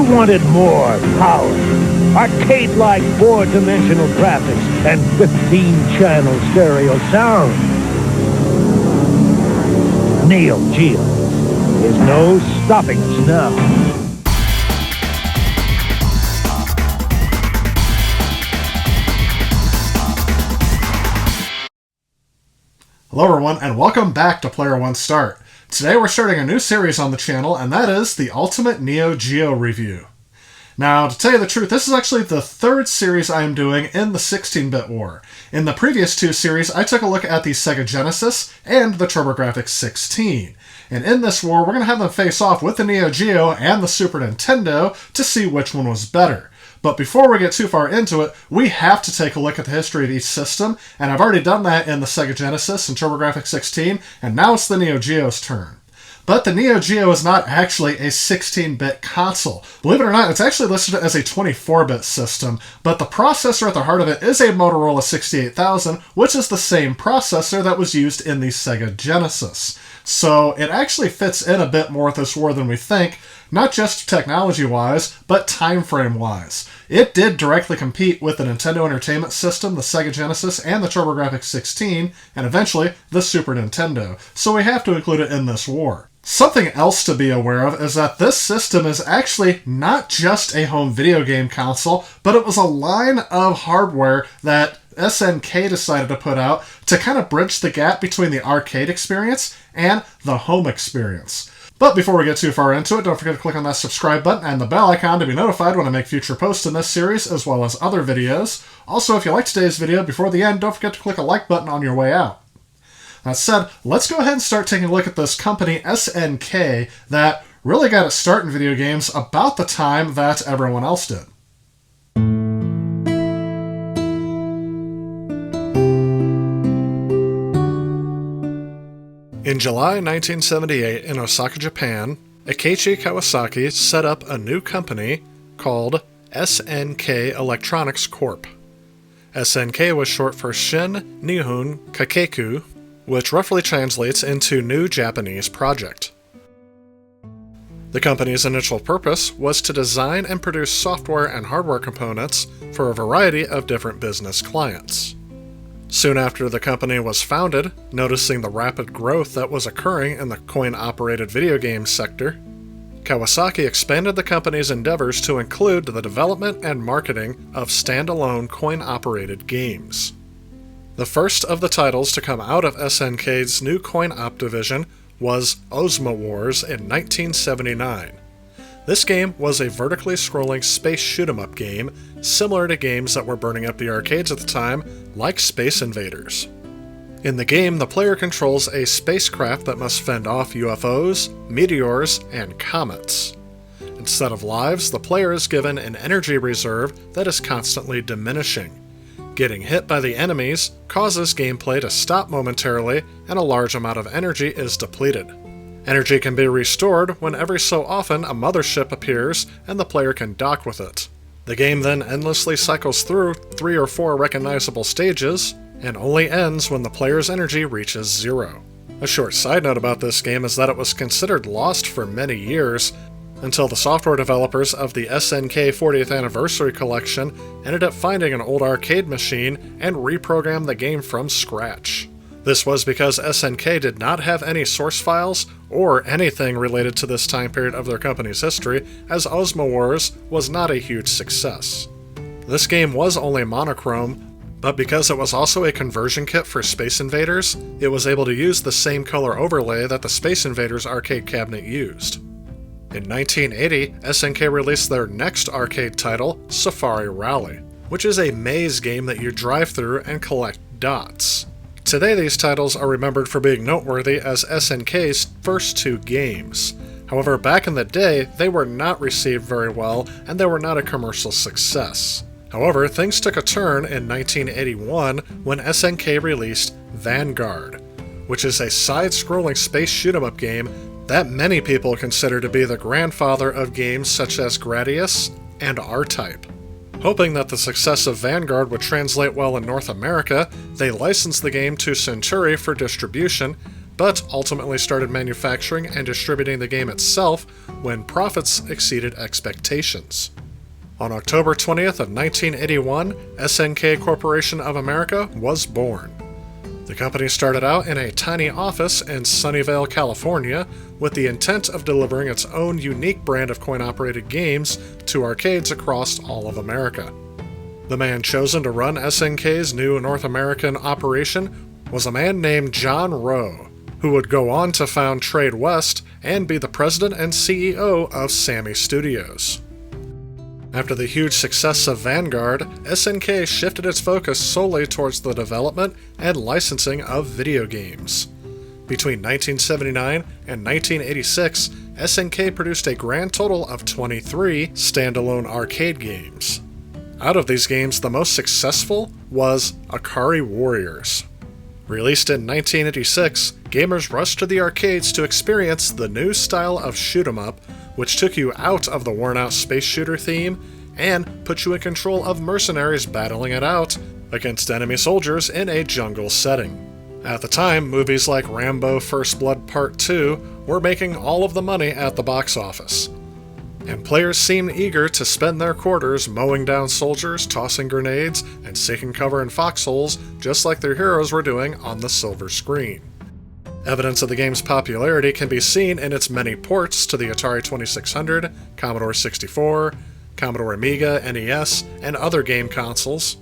wanted more power. Arcade-like four-dimensional graphics and 15-channel stereo sound. Neo Geo. There's no stopping us now. Hello everyone, and welcome back to Player One Start. Today we're starting a new series on the channel, and that is the Ultimate Neo Geo Review. Now, to tell you the truth, this is actually the third series I am doing in the 16-bit war. In the previous two series, I took a look at the Sega Genesis and the TurboGrafx 16. And in this war, we're going to have them face off with the Neo Geo and the Super Nintendo to see which one was better. But before we get too far into it, we have to take a look at the history of each system, and I've already done that in the Sega Genesis and TurboGrafx 16, and now it's the Neo Geo's turn. But the Neo Geo is not actually a 16-bit console. Believe it or not, it's actually listed as a 24-bit system, but the processor at the heart of it is a Motorola 68000, which is the same processor that was used in the Sega Genesis. So it actually fits in a bit more with this war than we think, not just technology-wise, but time frame-wise. It did directly compete with the Nintendo Entertainment System, the Sega Genesis, and the TurboGrafx 16, and eventually the Super Nintendo, so we have to include it in this war. Something else to be aware of is that this system is actually not just a home video game console, but it was a line of hardware that SNK decided to put out to kind of bridge the gap between the arcade experience and the home experience. But before we get too far into it, don't forget to click on that subscribe button and the bell icon to be notified when I make future posts in this series, as well as other videos. Also, if you liked today's video, before the end, don't forget to click a like button on your way out. That said, let's go ahead and start taking a look at this company, SNK, that really got its start in video games about the time that everyone else did. In July 1978 in Osaka, Japan, Akechi Kawasaki set up a new company called SNK Electronics Corp. SNK was short for Shin Nihon Kikaku, which roughly translates into New Japanese Project. The company's initial purpose was to design and produce software and hardware components for a variety of different business clients. Soon after the company was founded, noticing the rapid growth that was occurring in the coin-operated video game sector, Kawasaki expanded the company's endeavors to include the development and marketing of standalone coin-operated games. The first of the titles to come out of SNK's new coin-op division was Ozma Wars in 1979. This game was a vertically scrolling space shoot-'em-up game, similar to games that were burning up the arcades at the time, like Space Invaders. In the game, the player controls a spacecraft that must fend off UFOs, meteors, and comets. Instead of lives, the player is given an energy reserve that is constantly diminishing. Getting hit by the enemies causes gameplay to stop momentarily, and a large amount of energy is depleted. Energy can be restored when every so often a mothership appears and the player can dock with it. The game then endlessly cycles through 3 or 4 recognizable stages, and only ends when the player's energy reaches 0. A short side note about this game is that it was considered lost for many years, until the software developers of the SNK 40th Anniversary Collection ended up finding an old arcade machine and reprogrammed the game from scratch. This was because SNK did not have any source files or anything related to this time period of their company's history, as Ozma Wars was not a huge success. This game was only monochrome, but because it was also a conversion kit for Space Invaders, it was able to use the same color overlay that the Space Invaders arcade cabinet used. In 1980, SNK released their next arcade title, Safari Rally, which is a maze game that you drive through and collect dots. Today these titles are remembered for being noteworthy as SNK's first 2 games. However, back in the day, they were not received very well and they were not a commercial success. However, things took a turn in 1981 when SNK released Vanguard, which is a side-scrolling space shoot-'em-up game that many people consider to be the grandfather of games such as Gradius and R-Type. Hoping that the success of Vanguard would translate well in North America, they licensed the game to Century for distribution, but ultimately started manufacturing and distributing the game itself when profits exceeded expectations. On October 20th of 1981, SNK Corporation of America was born. The company started out in a tiny office in Sunnyvale, California, with the intent of delivering its own unique brand of coin-operated games to arcades across all of America. The man chosen to run SNK's new North American operation was a man named John Rowe, who would go on to found Trade West and be the president and CEO of Sammy Studios. After the huge success of Vanguard, SNK shifted its focus solely towards the development and licensing of video games. Between 1979 and 1986, SNK produced a grand total of 23 standalone arcade games. Out of these games, the most successful was Akari Warriors. Released in 1986, gamers rushed to the arcades to experience the new style of shoot-'em-up, which took you out of the worn-out space shooter theme and put you in control of mercenaries battling it out against enemy soldiers in a jungle setting. At the time, movies like Rambo: First Blood Part 2 were making all of the money at the box office, and players seemed eager to spend their quarters mowing down soldiers, tossing grenades, and seeking cover in foxholes just like their heroes were doing on the silver screen. Evidence of the game's popularity can be seen in its many ports to the Atari 2600, Commodore 64, Commodore Amiga, NES, and other game consoles,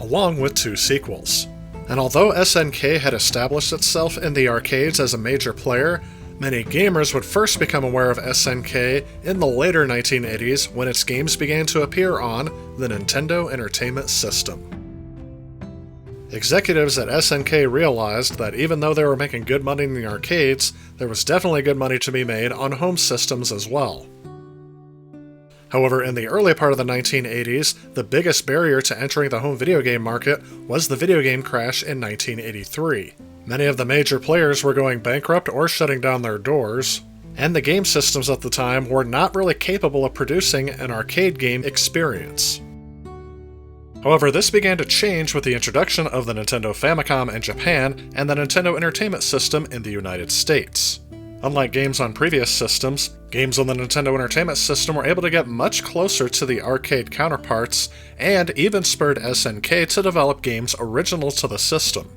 along with 2 sequels. And although SNK had established itself in the arcades as a major player, many gamers would first become aware of SNK in the later 1980s when its games began to appear on the Nintendo Entertainment System. Executives at SNK realized that even though they were making good money in the arcades, there was definitely good money to be made on home systems as well. However, in the early part of the 1980s, the biggest barrier to entering the home video game market was the video game crash in 1983. Many of the major players were going bankrupt or shutting down their doors, and the game systems at the time were not really capable of producing an arcade game experience. However, this began to change with the introduction of the Nintendo Famicom in Japan and the Nintendo Entertainment System in the United States. Unlike games on previous systems, games on the Nintendo Entertainment System were able to get much closer to the arcade counterparts, and even spurred SNK to develop games original to the system.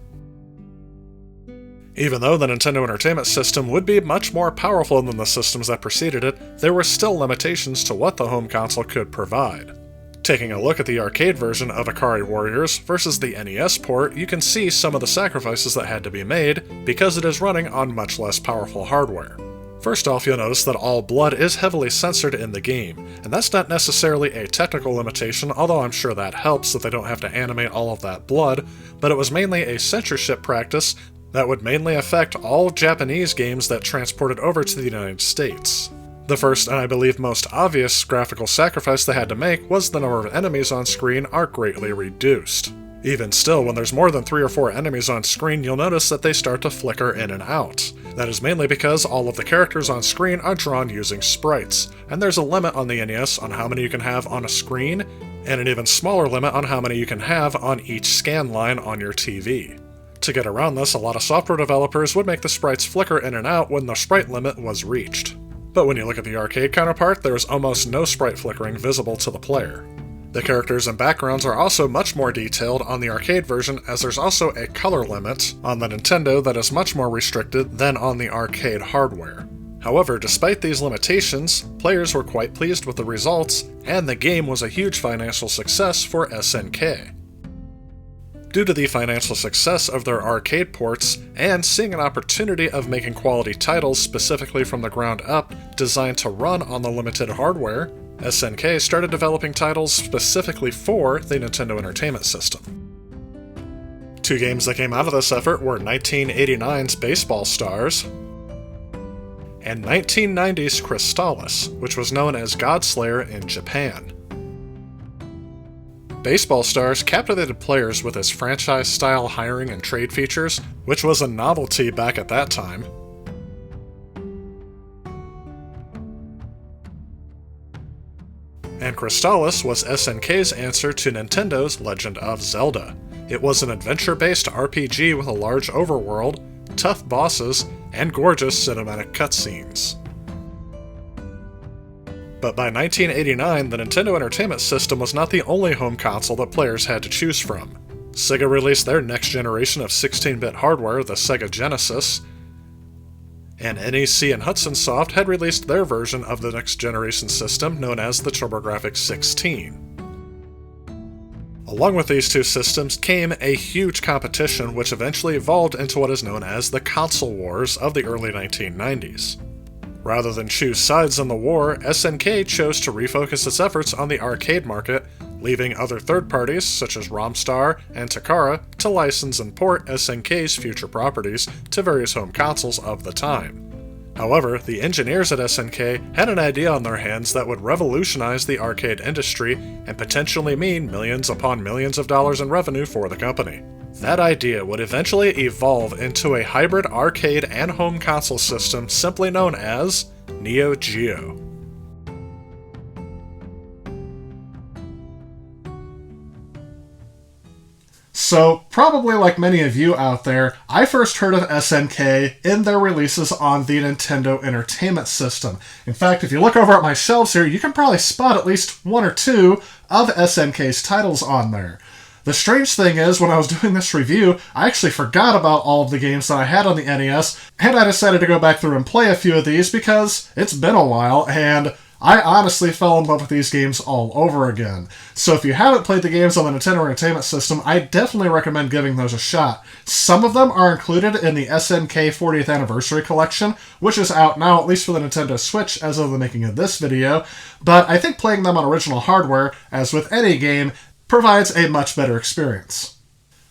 Even though the Nintendo Entertainment System would be much more powerful than the systems that preceded it, there were still limitations to what the home console could provide. Taking a look at the arcade version of Akari Warriors versus the NES port, you can see some of the sacrifices that had to be made because it is running on much less powerful hardware. First off, you'll notice that all blood is heavily censored in the game, and that's not necessarily a technical limitation, although I'm sure that helps that they don't have to animate all of that blood, but it was mainly a censorship practice that would mainly affect all Japanese games that transported over to the United States. The first, and I believe most obvious, graphical sacrifice they had to make was the number of enemies on screen are greatly reduced. Even still, when there's more than 3 or 4 enemies on screen, you'll notice that they start to flicker in and out. That is mainly because all of the characters on screen are drawn using sprites, and there's a limit on the NES on how many you can have on a screen, and an even smaller limit on how many you can have on each scan line on your TV. To get around this, a lot of software developers would make the sprites flicker in and out when the sprite limit was reached. But when you look at the arcade counterpart, there is almost no sprite flickering visible to the player. The characters and backgrounds are also much more detailed on the arcade version, as there's also a color limit on the Nintendo that is much more restricted than on the arcade hardware. However, despite these limitations, players were quite pleased with the results, and the game was a huge financial success for SNK. Due to the financial success of their arcade ports, and seeing an opportunity of making quality titles specifically from the ground up designed to run on the limited hardware, SNK started developing titles specifically for the Nintendo Entertainment System. 2 games that came out of this effort were 1989's Baseball Stars and 1990's Crystallis, which was known as Godslayer in Japan. Baseball Stars captivated players with its franchise-style hiring and trade features, which was a novelty back at that time. And Crystallis was SNK's answer to Nintendo's Legend of Zelda. It was an adventure-based RPG with a large overworld, tough bosses, and gorgeous cinematic cutscenes. But by 1989, the Nintendo Entertainment System was not the only home console that players had to choose from. Sega released their next generation of 16-bit hardware, the Sega Genesis, and NEC and Hudson Soft had released their version of the next generation system, known as the TurboGrafx 16. Along with these two systems came a huge competition which eventually evolved into what is known as the console wars of the early 1990s. Rather than choose sides in the war, SNK chose to refocus its efforts on the arcade market, leaving other third parties, such as Romstar and Takara, to license and port SNK's future properties to various home consoles of the time. However, the engineers at SNK had an idea on their hands that would revolutionize the arcade industry and potentially mean millions upon millions of dollars in revenue for the company. That idea would eventually evolve into a hybrid arcade and home console system simply known as Neo Geo. So, probably like many of you out there, I first heard of SNK in their releases on the Nintendo Entertainment System. In fact, if you look over at my shelves here, you can probably spot at least one or two of SNK's titles on there. The strange thing is, when I was doing this review, I actually forgot about all of the games that I had on the NES, and I decided to go back through and play a few of these because it's been a while, and I honestly fell in love with these games all over again. So if you haven't played the games on the Nintendo Entertainment System, I definitely recommend giving those a shot. Some of them are included in the SNK 40th Anniversary Collection, which is out now, at least for the Nintendo Switch as of the making of this video, but I think playing them on original hardware, as with any game, provides a much better experience.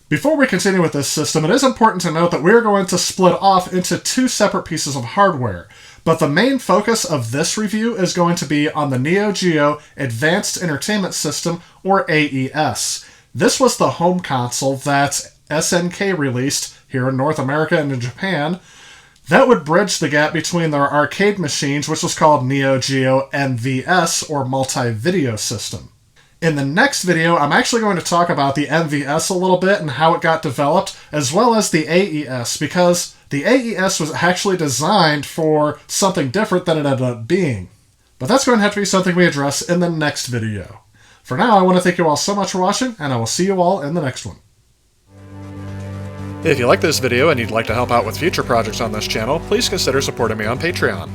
Before we continue with this system, it is important to note that we're going to split off into two separate pieces of hardware. But the main focus of this review is going to be on the Neo Geo Advanced Entertainment System, or AES. This was the home console that SNK released here in North America and in Japan that would bridge the gap between their arcade machines, which was called Neo Geo MVS, or Multi-Video System. In the next video, I'm actually going to talk about the MVS a little bit and how it got developed, as well as the AES, because the AES was actually designed for something different than it ended up being. But that's going to have to be something we address in the next video. For now, I want to thank you all so much for watching, and I will see you all in the next one. If you like this video and you'd like to help out with future projects on this channel, please consider supporting me on Patreon.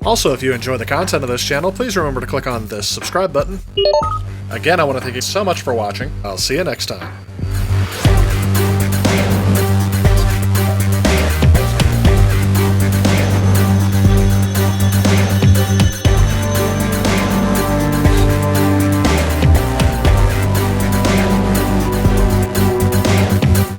Also, if you enjoy the content of this channel, please remember to click on this subscribe button. Again, I want to thank you so much for watching. I'll see you next time.